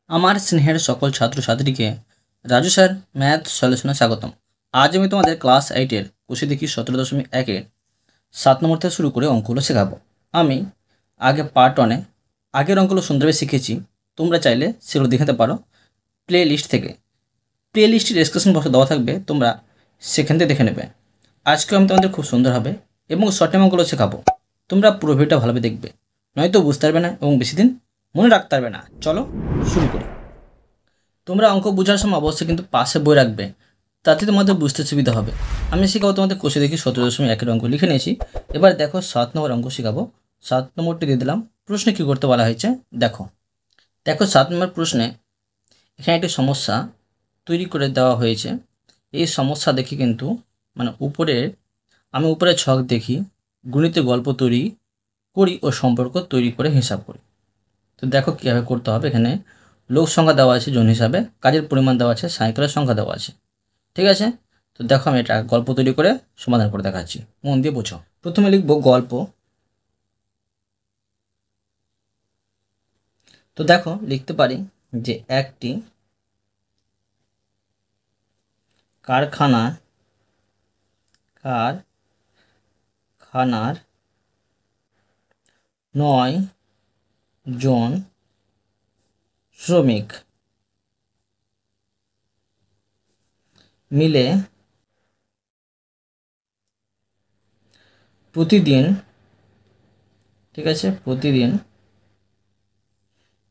আমার স্নেহের সকল ছাত্রছাত্রীকে রাজু স্যার ম্যাথ সলিউশনে স্বাগতম। আজ আমি তোমাদের ক্লাস 8-এর কোষে দেখি 17.1-এর 7 নম্বর থেকে শুরু করে অঙ্কগুলো শেখাবো। আমি আগে পার্ট 1-এ আগের অঙ্কগুলো সুন্দরভাবে শিখেছি, তোমরা চাইলে সেগুলো দেখাতে পারো প্লে লিস্ট থেকে। প্লে লিস্টের ডেসক্রিপশন বক্সে দেওয়া থাকবে, তোমরা সেখান থেকে দেখে নেবে। আজকেও আমি তোমাদের খুব সুন্দর হবে এবং শর্ট টাইম অঙ্কগুলো শেখাবো। তোমরা পুরো ভিডিওটা ভালোভাবে দেখবে, নয়তো বুঝতে পারবে না এবং বেশি দিন মনে রাখতে পারবে না। চলো শুরু করি। তোমরা অঙ্ক বোঝার সময় অবশ্যই কিন্তু পাশে বই রাখবে, তাতে তোমাদের বুঝতে সুবিধা হবে। আমি শেখাবো তোমাদের কোষে দেখি 17.1-এর অঙ্ক লিখে নিয়েছি। এবার দেখো 7 নম্বর অঙ্ক শেখাবো। 7 নম্বরটি দিয়ে দিলাম। প্রশ্নে কী করতে বলা হয়েছে দেখো। 7 নম্বর প্রশ্নে এখানে একটি সমস্যা তৈরি করে দেওয়া হয়েছে। এই সমস্যা দেখি কিন্তু আমি উপরে ছক দেখি, গণিতে গল্প তৈরি করি ও সম্পর্ক তৈরি করে হিসাব করি। তো দেখো কীভাবে করতে হবে। এখানে লোক সংখ্যা দেওয়া আছে জন হিসাবে, কাজের পরিমাণ দেওয়া আছে, সাইকেলের সংখ্যা দেওয়া আছে। ঠিক আছে, তো দেখো আমি এটা গল্প তৈরি করে সমাধান করে দেখাচ্ছি, মন দিয়ে বোঝো। প্রথমে লিখব গল্প। তো দেখো লিখতে পারি যে একটি কারখানার 9 জন শ্রমিক মিলে প্রতিদিন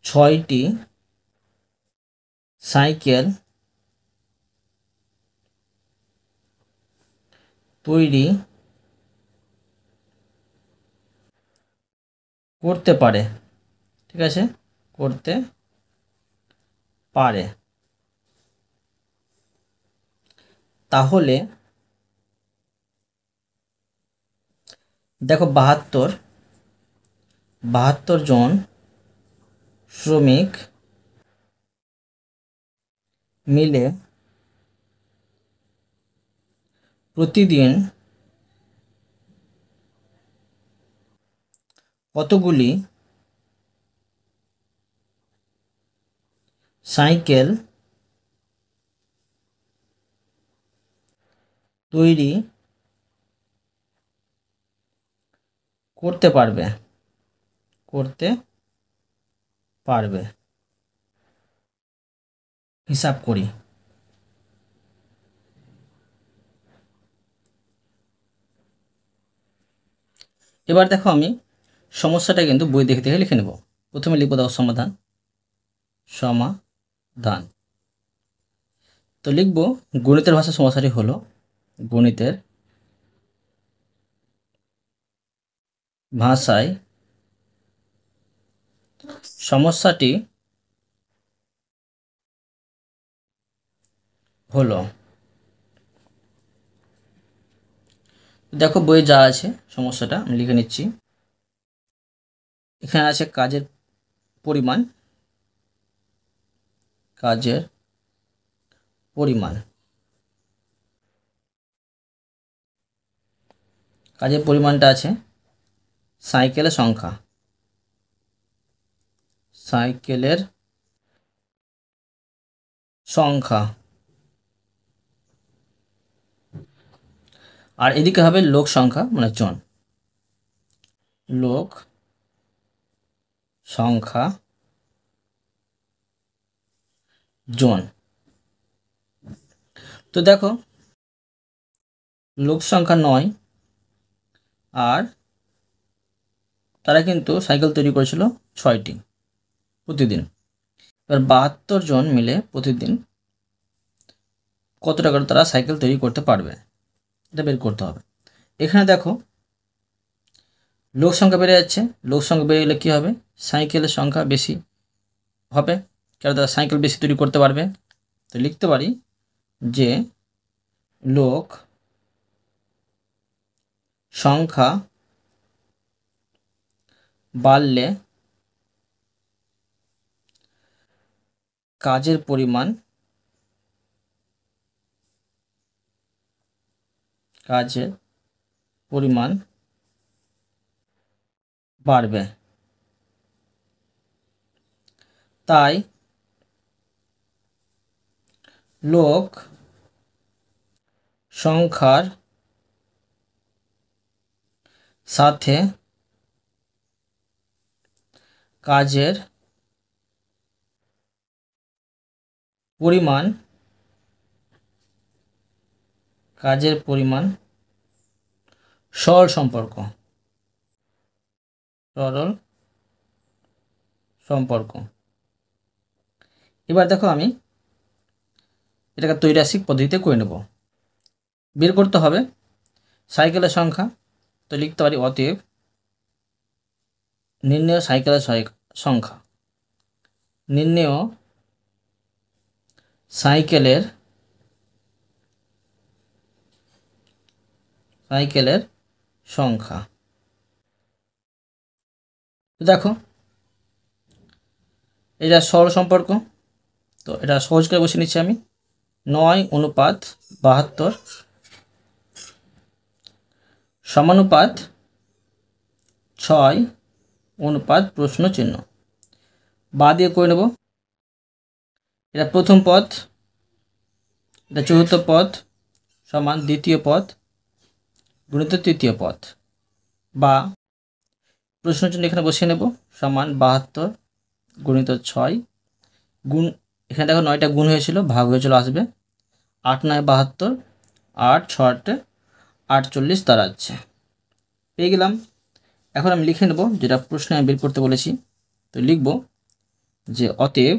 6টি সাইকেল তৈরি করতে পারে। করতে পারে, তাহলে দেখো 72 জন শ্রমিক মিলে প্রতিদিন কতগুলি সাইকেল তৈরি করতে পারবে হিসাব করি। এবার দেখো আমি সমস্যাটা কিন্তু বই দেখে দেখে লিখে নেব। প্রথমে লিখব দেখো সমাধান। তো লিখব গণিতের ভাষা সমস্যাটি হলো গণিতের ভাষায় সমস্যাটি হলো। দেখো বইয়ে যা আছে সমস্যাটা আমি লিখে নিচ্ছি। এখানে আছে কাজের পরিমাণ কাজের পরিমাণটা আছে সাইকেলের সংখ্যা আর এদিকে হবে লোক সংখ্যা মানে জন। লোক সংখ্যা জন। তো দেখো লোক সংখ্যা 9 আর তারা কিন্তু সাইকেল তৈরি করেছিল 6টি প্রতিদিন। এবার 72 জন মিলে প্রতিদিন কত টাকা তারা সাইকেল তৈরি করতে পারবে, এটা বের করতে হবে। এখানে দেখো লোক সংখ্যা বেড়ে যাচ্ছে, লোক সংখ্যা বেড়ে গেলে কী হবে, সাইকেলের সংখ্যা বেশি হবে, কারণ তারা সাইকেল বেশি তৈরি করতে পারবে। তো লিখতে পারি যে লোক সংখ্যা বাড়লে কাজের পরিমাণ বাড়বে। তাই লোক সংখ্যার সাথে কাজের পরিমাণ সরল সম্পর্ক। এবার দেখো আমি এটাকে ত্রৈরাশিক পদ্ধতিতে করে নেব। বের করতে হবে সাইকেলের সংখ্যা, তো লিখতে পারি অতএব নির্ণেয় সাইকেলের সংখ্যা, নির্ণেয় সাইকেলের সংখ্যা। তো দেখো এটা সরল সম্পর্ক, তো এটা সহজ করে বসে নিচ্ছি আমি। 9:72 সমানুপাত 6 প্রশ্ন চিহ্ন। বা দিয়ে করে নেব। এটা প্রথম পদ, এটা চতুর্থ পদ সমান দ্বিতীয় পদ গুণিত তৃতীয় পদ, বা প্রশ্ন চিহ্ন এখানে বসিয়ে নেব সমান 72 গুণিত 6 গুণ, এখানে দেখো 9টা গুণ হয়েছিল, ভাগ হয়ে চলে আসবে, 8×9 72, 8×6 48 দাঁড়াচ্ছে। পেয়ে গেলাম। এখন আমি লিখে নেব যেটা প্রশ্নে আমি বের করতে বলেছি। তো লিখব যে অতএব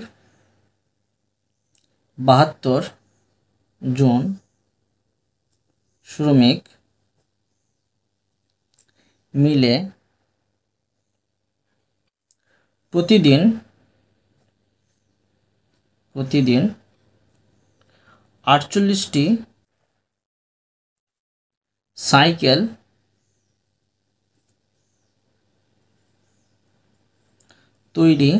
72 জন শ্রমিক মিলে প্রতিদিন 48টি সাইকেল তৈরি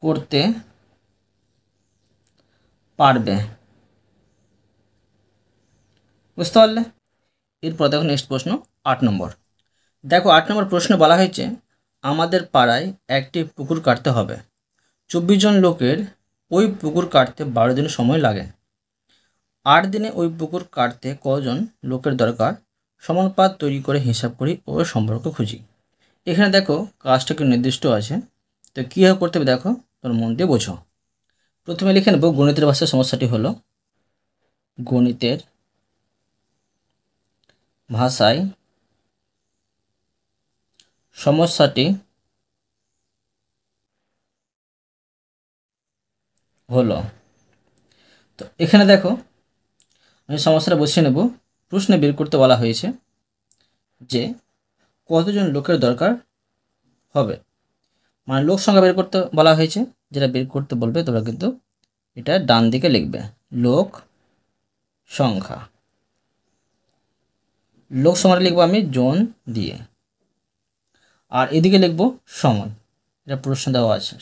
করতে পারবে। বুঝতে পারলে? এরপর দেখো নেক্সট প্রশ্ন 8 নম্বর। দেখো 8 নম্বর প্রশ্নে বলা হয়েছে আমাদের পাড়ায় একটি পুকুর কাটতে হবে। 24 জন লোকের ওই পুকুর কাটতে 12 দিন সময় লাগে। 8 দিনে ওই পুকুর কাটতে কজন লোকের দরকার? সমানুপাত তৈরি করে হিসাব করি ও সম্পর্ক খুঁজি। এখানে দেখো কাজটা কি নির্দিষ্ট আছে, তো কীভাবে করতে হবে দেখো, তোর মন দিয়ে বোঝো। প্রথমে লিখে নেব গণিতের ভাষায় সমস্যাটি হলো, গণিতের ভাষায় সমস্যাটি হলো। তো এখানে দেখো আমি সমস্যাটা বসিয়ে নেব। প্রশ্নে বের করতে বলা হয়েছে যে কতজন লোকের দরকার হবে, মানে লোক সংখ্যা বের করতে বলা হয়েছে। যেটা বের করতে বলবে তোমরা কিন্তু এটা ডান দিকে লিখবে, লোক সংখ্যা। লোক সংখ্যাটা লিখবো আমি জন দিয়ে, আর এদিকে লিখবো সময়, এটা প্রশ্ন দেওয়া আছে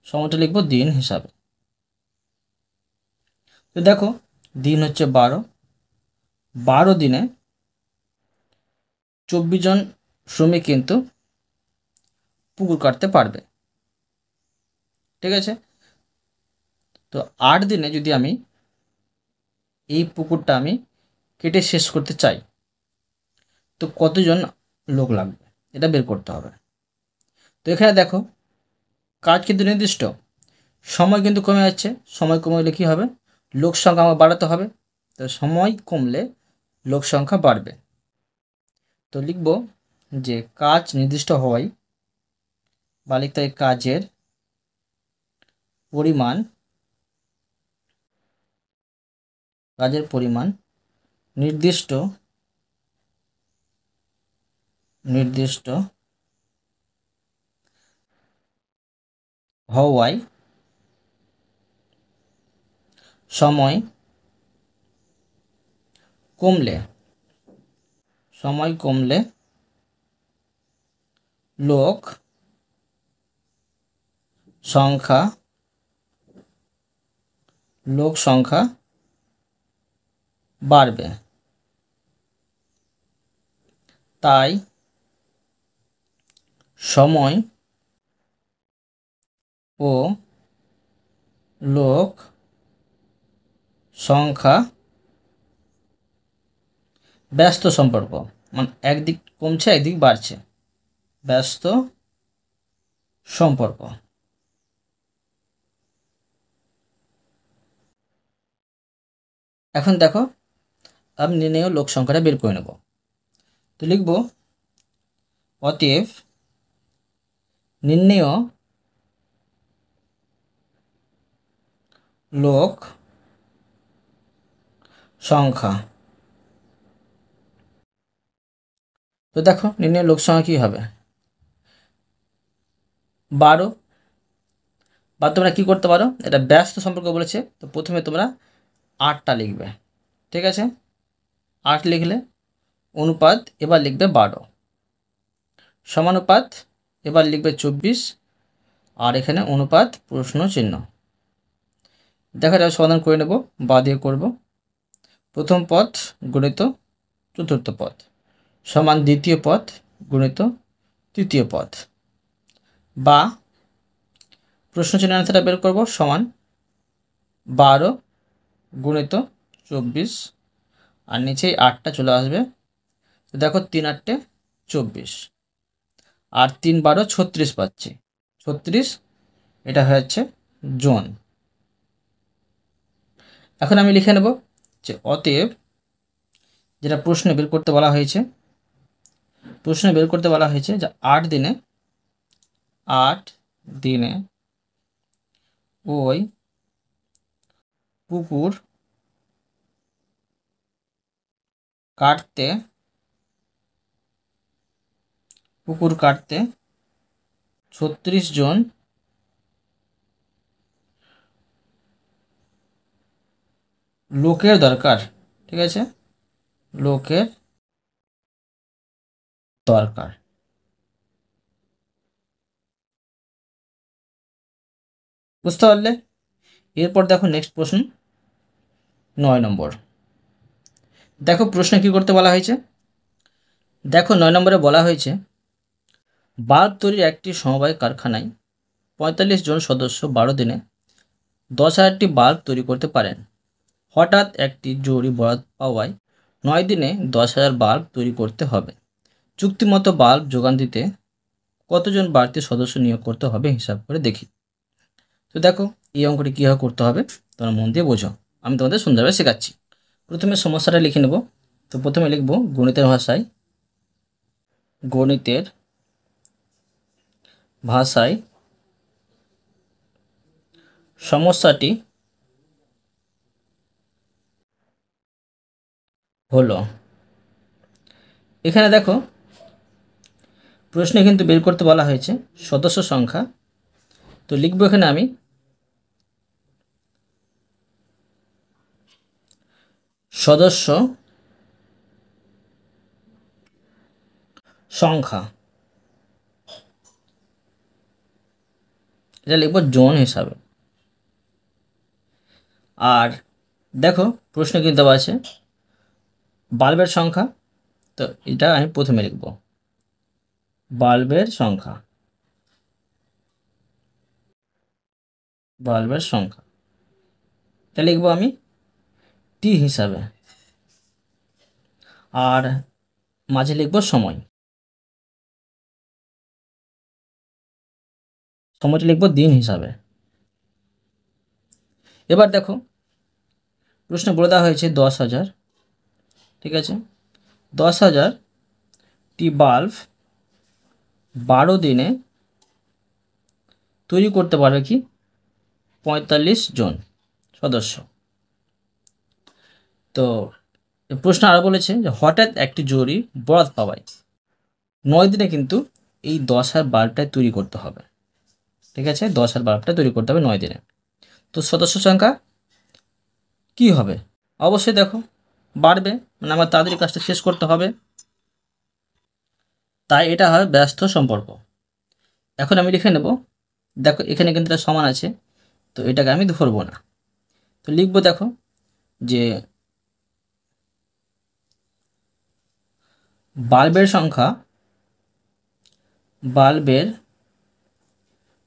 সময়টা লিখবো দিন হিসাবে। তো দেখো দিন হচ্ছে 12 দিনে 24 জন শ্রমিক কিন্তু পুকুর কাটতে পারবে। ঠিক আছে, তো 8 দিনে যদি আমি এই পুকুরটা আমি কেটে শেষ করতে চাই, তো কতজন লোক লাগবে এটা বের করতে হবে। তো এখানে দেখো কাজ কিন্তু নির্দিষ্ট, সময় কিন্তু কমে যাচ্ছে। সময় কমে গেলে কী হবে, লোক সংখ্যা আমার বাড়াতে হবে। তো সময় কমলে লোক সংখ্যা বাড়বে। তো লিখব যে কাজ নির্দিষ্ট হওয়ায়, বা লিখতে হয় কাজের পরিমাণ নির্দিষ্ট হওয়ায় সময় কমলে লোক সংখ্যা বাড়বে। তাই সময় ও লোক সংখ্যা ব্যস্ত সম্পর্ক, মানে একদিক কমছে একদিক বাড়ছে, ব্যস্ত সম্পর্ক। এখন দেখো আমি নির্ণেয় লোক সংখ্যাটা বের করে নেব। তো লিখব অতএব নির্ণেয় লোক সংখ্যা। তো দেখো নির্ণেয় লোক সংখ্যা কী হবে, 12। বা তোমরা কী করতে পারো, এটা ব্যস্ত সম্পর্ক বলেছে, তো প্রথমে তোমরা 8টা লিখবে, ঠিক আছে। 8 লিখলে অনুপাত এবার লিখবে 12, সমানুপাত এবার লিখবে 24, আর এখানে অনুপাত প্রশ্ন চিহ্ন। দেখা যাবে সমাধান করে নেব, বা দিয়ে করব। প্রথম পদ গুণিত চতুর্থ পদ সমান দ্বিতীয় পদ গুণিত তৃতীয় পদ, বা প্রশ্ন চিহ্ন আনসারটা বের করব সমান 12 গুণিত 24, আর নিচেই 8টা চলে আসবে। তো দেখো 3 8 24, আর 3 12 36 পাচ্ছি, 36 এটা হচ্ছে জন। এখন আমি লিখে নেব যে অতএব, যেটা প্রশ্নে বের করতে বলা হয়েছে, প্রশ্নে বের করতে বলা হয়েছে যে 8 দিনে ওই পুকুর কাটতে 36 জন লোকের দরকার, ঠিক আছে, লোকের দরকার। বুঝতে পারলে? এরপর দেখো নেক্সট প্রশ্ন 9 নম্বর। দেখো প্রশ্নে কি করতে বলা হয়েছে, দেখো 9 নম্বরে বলা হয়েছে বাল্ব তৈরির একটি সমবায় কারখানায় 45 জন সদস্য 12 দিনে 10,000টি বাল্ব তৈরি করতে পারেন। হঠাৎ একটি জরুরি বরাদ পাওয়ায় 9 দিনে 10,000 বাল্ব তৈরি করতে হবে। চুক্তিমতো বাল্ব যোগান দিতে কতজন বাড়তি সদস্য নিয়োগ করতে হবে হিসাব করে দেখি। তো দেখো এই অঙ্কটি কীভাবে করতে হবে তোমরা মন দিয়ে বোঝো, আমি তোমাদের সুন্দরভাবে শেখাচ্ছি। প্রথমে সমস্যাটা লিখে নেব। তো প্রথমে লিখব গণিতের ভাষায় সমস্যাটি হলো। এখানে দেখো প্রশ্নে কিন্তু বের করতে বলা হয়েছে সদস্য সংখ্যা, তো লিখব এখানে আমি সদস্য সংখ্যা, এটা লিখব জন হিসাবে। আর দেখো প্রশ্ন কিন্তু দেওয়া আছে বাল্বের সংখ্যা, তো এটা আমি প্রথমে লিখব বাল্বের সংখ্যা, এটা লিখব আমি টি হিসাবে, আর মাঝে লিখব সময়টা লিখব দিন হিসাবে। এবার দেখো প্রশ্নে বলে দেওয়া হয়েছে 10,000, ঠিক আছে, 10,000টি বাল্ব 12 দিনে তৈরি করতে পারবে কি 45 জন সদস্য। তো প্রশ্ন আরও বলেছে যে হঠাৎ একটি জরুরি বরাদ পাওয়ায় 9 দিনে কিন্তু এই 10,000 বাল্বটাই তৈরি করতে হবে, ঠিক আছে, 10,000 বাল্বটা তৈরি করতে হবে 9 দিনে। তো সদস্য সংখ্যা কি হবে, অবশ্যই দেখো বাড়বে, মানে আমার তাড়াতাড়ি কাজটা শেষ করতে হবে, তাই এটা হয় ব্যস্ত সম্পর্ক। এখন আমি লিখে নেব, দেখো এখানে কিন্তু এটা সমান আছে, তো এটাকে আমি ধরবো না। তো লিখবো দেখো যে বাল্বের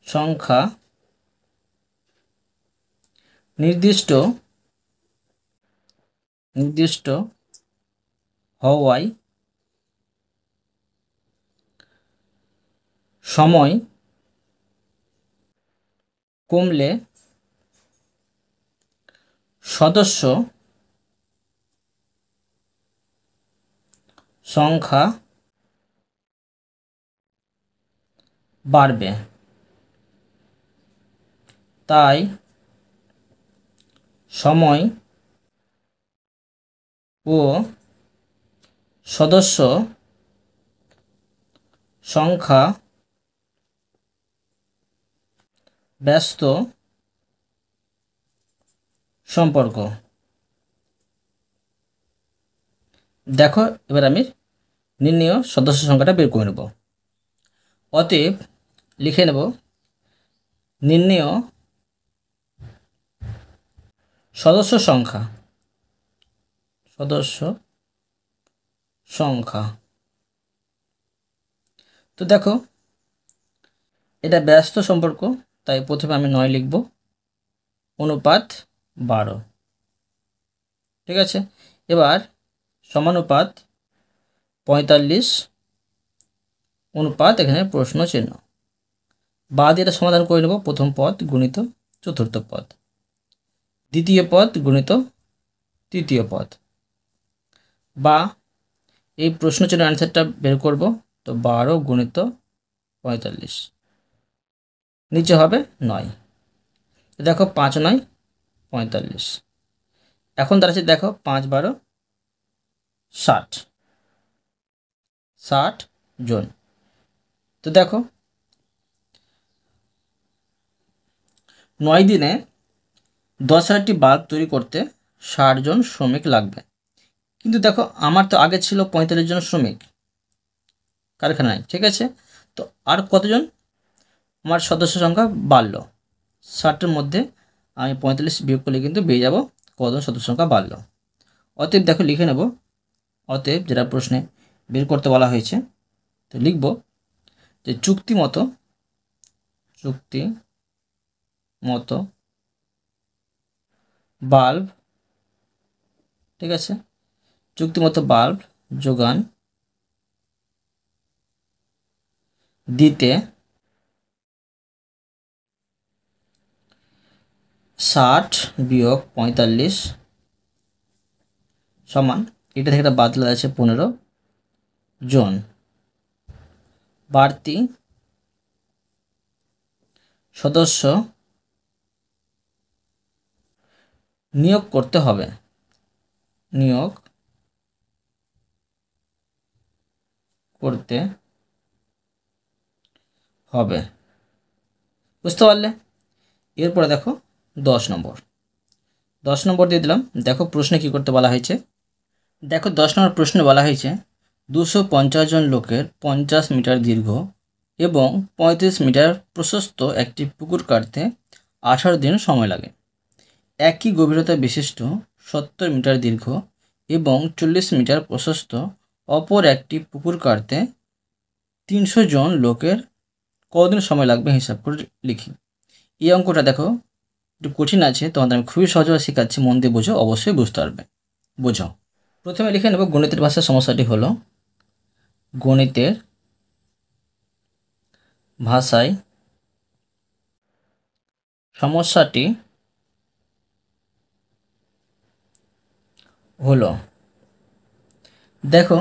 সংখ্যা নির্দিষ্ট হওয়ায় সময় কমলে সদস্য সংখ্যা বাড়বে, তাই সময় ও সদস্য সংখ্যা ব্যস্ত সম্পর্ক। দেখো এবার আমি নির্ণেয় সদস্য সংখ্যাটা বের করে নেব। অতএব লিখে নেব নির্ণেয় সদস্য সংখ্যা। তো দেখো এটা ব্যস্ত সম্পর্ক, তাই প্রথমে আমি 9 লিখব, অনুপাত 12। ঠিক আছে, এবার সমানুপাত 45 অনুপাত এখানে প্রশ্ন চিহ্ন। বাদ এটা সমাধান করে নেব। প্রথম পদ গুণিত চতুর্থ পদ, দ্বিতীয় পদ গুণিত তৃতীয় পদ, বা এই প্রশ্ন চিহ্ন অ্যান্সারটা বের করব। তো 12 গুণিত 45, নিচে হবে 9। দেখো 5 9 45। এখন দাঁড়াচ্ছে দেখো 5 12 60 জন। তো দেখো 9 দিনে 10,000টি বাল্ব তৈরি করতে 60 জন শ্রমিক লাগবে। কিন্তু দেখো আমার তো আগে ছিল 45 জন শ্রমিক কারখানায়। ঠিক আছে, তো আর কতজন আমার সদস্য সংখ্যা বাড়লো? 60-এর মধ্যে আমি 45 বিয়োগ করলে কিন্তু পেয়ে যাব কতজন সদস্য সংখ্যা বাড়লো। অতএব দেখো লিখে নেব, অতএব যেটা প্রশ্নে বের করতে বলা হয়েছে, তো লিখব যে চুক্তি মতো বাল্ব, ঠিক আছে, চুক্তিমতো বাল্ব যোগান দিতে 60 বিয়োগ 45 সমান, এটা থেকে একটা বাদ আছে 15 জন বাড়তি সদস্য নিয়োগ করতে হবে। বুঝতে পারলে? এরপরে দেখো 10 নম্বর দিয়ে দিলাম। দেখো প্রশ্নে কি করতে বলা হয়েছে। দেখো 10 নম্বর প্রশ্নে বলা হয়েছে 250 জন লোকের 50 মিটার দীর্ঘ এবং 35 মিটার প্রশস্ত একটি পুকুর কাটতে 18 দিন সময় লাগে। একই গভীরতা বিশিষ্ট 70 মিটার দীর্ঘ এবং 40 মিটার প্রশস্ত অপর একটি পুকুর কাটতে 300 জন লোকের কতদিন সময় লাগবে হিসাব করে লিখি। এই অঙ্কটা দেখো একটু কঠিন আছে, তোমাদের আমি খুবই সহজভাবে শেখাচ্ছি, মন দিয়ে বোঝো, অবশ্যই বুঝতে পারবে। বোঝাও। প্রথমে লিখে নেব গণিতের ভাষার সমস্যাটি হলো, গণিতের ভাষায় সমস্যাটি হলো, দেখো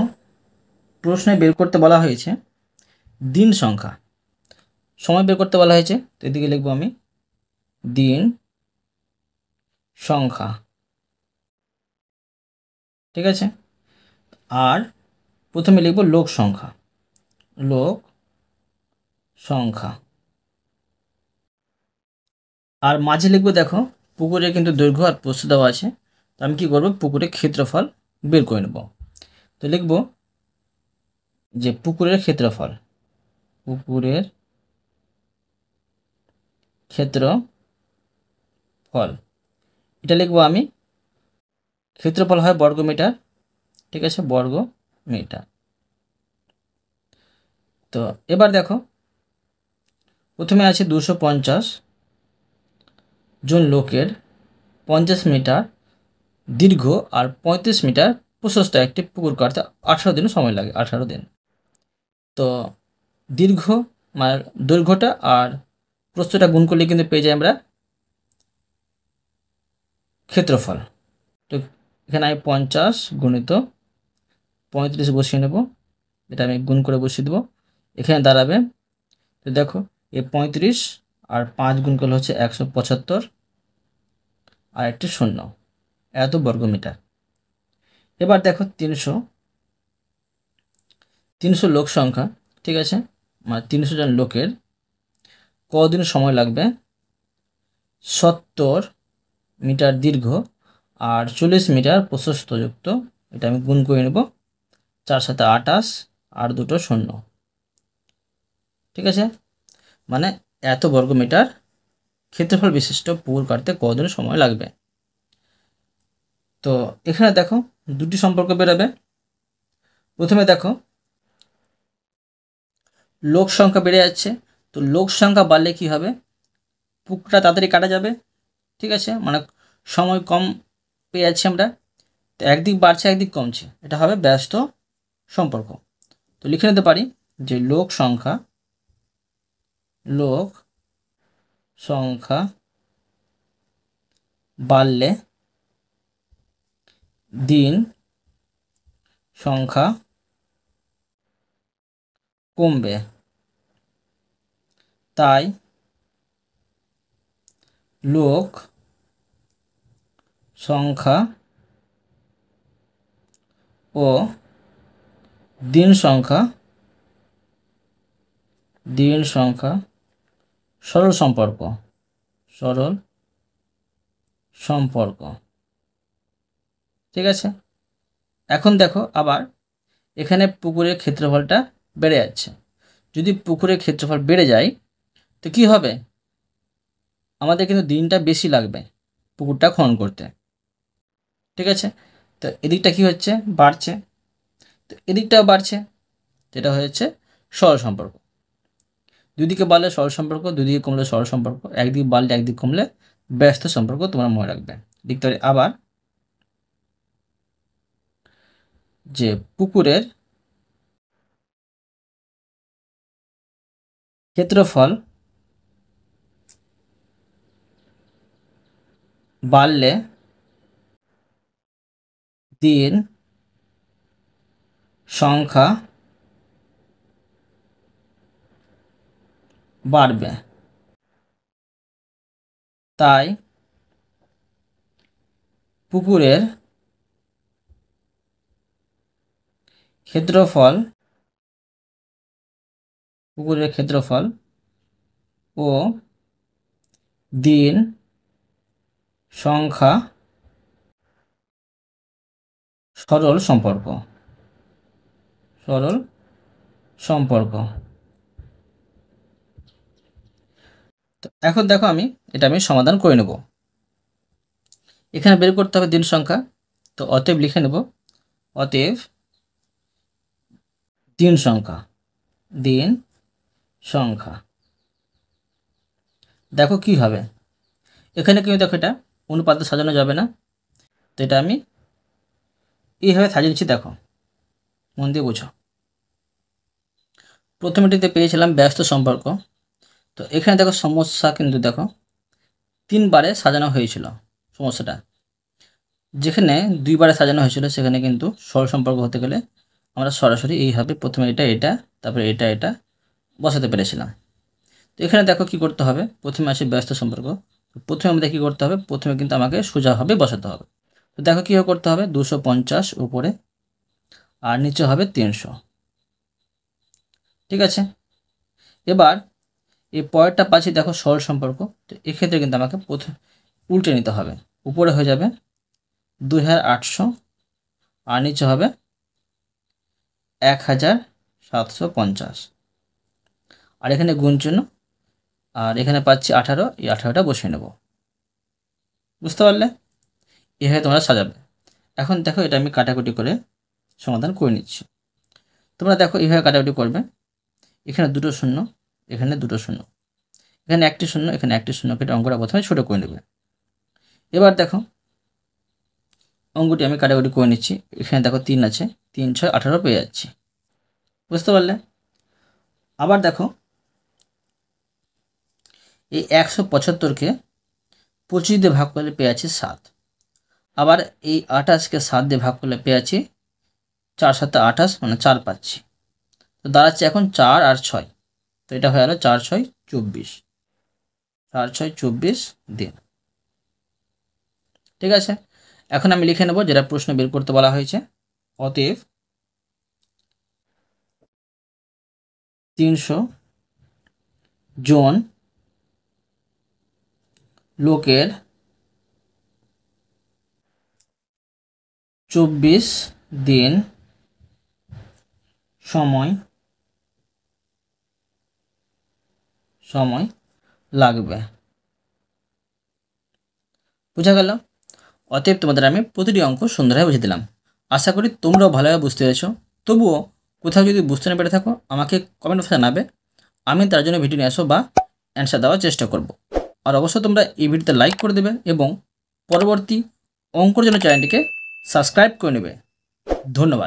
প্রশ্নে বের করতে বলা হয়েছে দিন সংখ্যা, সময় বের করতে বলা হয়েছে। তো এদিকে লিখবো আমি দিন সংখ্যা। ঠিক আছে, আর প্রথমে লিখব লোক সংখ্যা, আর মাঝে লিখবো দেখো পুকুরে কিন্তু দৈর্ঘ্য আর প্রস্থ দেওয়া আছে। তো আমি কি করব, পুকুরের ক্ষেত্রফল বের করে নেব। তো লিখব যে পুকুরের ক্ষেত্রফল এটা লিখবো আমি, ক্ষেত্রফল হয় বর্গ মিটার। ঠিক আছে, বর্গ মিটার। তো এবার দেখো প্রথমে আছে 250 জন লোকের 50 মিটার দীর্ঘ আর 35 মিটার প্রশস্ত একটি পুকুর কাটতে 18 দিন সময় লাগে, 18 দিন। তো দীর্ঘ মানে দৈর্ঘ্যটা আর প্রস্থটা গুণ করলে কিন্তু পেয়ে যাই আমরা ক্ষেত্রফল। তো এখানে আমি 50 গুণিত 35 বসিয়ে নেব, এটা আমি গুণ করে বসিয়ে দেবো। এখানে দাঁড়াবে, তো দেখো এই 35 আর 5 গুণ করলে হচ্ছে 175 আর একটি শূন্য, এত বর্গমিটার। এবার দেখো 300 লোক সংখ্যা, ঠিক আছে, মানে 300 জন লোকের কদিন সময় লাগবে 70 মিটার দীর্ঘ আর 40 মিটার প্রশস্তযুক্ত, এটা আমি গুণ করে নেব, 4 সাথে 28 আর দুটো শূন্য, ঠিক আছে, মানে এত বর্গমিটার ক্ষেত্রফল বিশিষ্ট পুকুর কাটতে কদিন সময় লাগবে। তো এখানে দেখো দুটি সম্পর্ক বেরোবে। প্রথমে দেখো লোক সংখ্যা বেড়ে যাচ্ছে, তো লোক সংখ্যা বাড়লে কি হবে, পুকুরটা তাড়াতাড়ি কাটা যাবে, ঠিক আছে, মানে সময় কম পেয়ে যাচ্ছি আমরা। তো একদিক বাড়ছে একদিক কমছে, এটা হবে ব্যস্ত সম্পর্ক। তো লিখে নিতে পারি যে লোক সংখ্যা বাড়লে দিন সংখ্যা কমবে, তাই লোক সংখ্যা ও দিন সংখ্যা সরল সম্পর্ক, ঠিক আছে। এখন দেখো আবার এখানে পুকুরের ক্ষেত্রফলটা বেড়ে যাচ্ছে। যদি পুকুরের ক্ষেত্রফল বেড়ে যায় তো কি হবে, আমাদের কিন্তু দিনটা বেশি লাগবে পুকুরটা খনন করতে, ঠিক আছে। তো এদিকটা কি হচ্ছে, বাড়ছে, তো এদিকটাও বাড়ছে, যেটা হয়েছে সরল সম্পর্ক। দুদিকে বাড়লে সরল সম্পর্ক, দুদিকে কমলে সরল সম্পর্ক, একদিক বাড়লে একদিক কমলে ব্যস্ত সম্পর্ক, তোমরা মনে রাখবে। লিখতে পারি আবার যে পুকুরের ক্ষেত্রফল বাড়লে দিন সংখ্যা বাড়বে, তাই পুকুরের ক্ষেত্রফল ও দিন সংখ্যা সরল সম্পর্ক। তো এখন দেখো এটা আমি সমাধান করে নেব। এখানে বের করতে হবে দিন সংখ্যা, তো অতএব লিখে নেব, অতএব দিন সংখ্যা দেখো কি হবে, এখানে কিন্তু দেখো এটা অনুপাতে সাজানো যাবে না, তো এটা আমি এইভাবে সাজিয়ে নিচ্ছি, দেখো মন দিয়ে বুঝো। প্রথমেটিতে পেয়েছিলাম ব্যস্ত সম্পর্ক, তো এখানে দেখো সমস্যা কিন্তু দেখো 3 বারে সাজানো হয়েছিল সমস্যাটা, যেখানে 2 বারে সাজানো হয়েছিল সেখানে কিন্তু সরল সম্পর্ক হতে গেলে আমরা সরাসরি এইভাবে প্রথমে এটা তারপরে এটা বসাতে পেরেছিলাম। তো এখানে দেখো কি করতে হবে, প্রথমে আসে ব্যস্ত সম্পর্ক, প্রথমে আমাদের কী করতে হবে, প্রথমে কিন্তু আমাকে সোজাভাবে বসাতে হবে। তো দেখো কীভাবে করতে হবে, 250 উপরে আর নিচে হবে 300, ঠিক আছে। এবার এই পরেরটা পাচ্ছি দেখো সরল সম্পর্ক, তো এক্ষেত্রে কিন্তু আমাকে প্রথম উল্টে নিতে হবে, উপরে হয়ে যাবে 2800 আর নিচে হবে 1750, আর এখানে গুণ চিহ্ন, আর এখানে পাচ্ছি 18, এই 18টা বসিয়ে নেব, বুঝতে পারলে, এভাবে তোমরা সাজাবে। এখন দেখো এটা আমি কাটাকুটি করে সমাধান করে নিচ্ছি। তোমরা দেখো এইভাবে কাটাকুটি করবে, এখানে দুটো শূন্য, এখানে দুটো শূন্য, এখানে একটি শূন্য, এখানে একটি শূন্য কেটে অঙ্কটা প্রথমে ছোটো করে নেবে। এবার দেখো অঙ্কটি আমি কাটাকুটি করে নিচ্ছি। এখানে দেখো 3 আছে, 3 6 18 পেয়ে যাচ্ছি, বুঝতে পারলে। আবার দেখো এই 175কে 25 দিয়ে ভাগ করলে পেয়ে আছি 7। আবার এই 28কে 7 দিয়ে ভাগ করলে পেয়ে আছি 4 7 28, মানে 4 পাচ্ছি। তো দাঁড়াচ্ছে এখন 4 আর 6, তো এটা হয়ে গেল 4 6 24, 4 6 24 দিন। ঠিক আছে, এখন আমি লিখে নেব যেটা প্রশ্ন বের করতে বলা হয়েছে। অতএব 300 জন লোকের 24 দিন সময় লাগবে। বোঝা গেল? অতএব তোমাদের আমি প্রতিটি অঙ্ক সুন্দরভাবে বুঝিয়ে দিলাম। আশা করি তোমরাও ভালোভাবে বুঝতে পেরেছো। তবুও কোথাও যদি বুঝতে না পেরে থাকো আমাকে কমেন্ট বক্সে জানাবে, আমি তার জন্য ভিডিও নিয়ে আসবো বা অ্যান্সার দেওয়ার চেষ্টা করব। আর অবশ্যই তোমরা এই ভিডিওতে লাইক করে দেবে এবং পরবর্তী অঙ্কর জন্য চ্যানেলটিকে সাবস্ক্রাইব করে নেবে। ধন্যবাদ।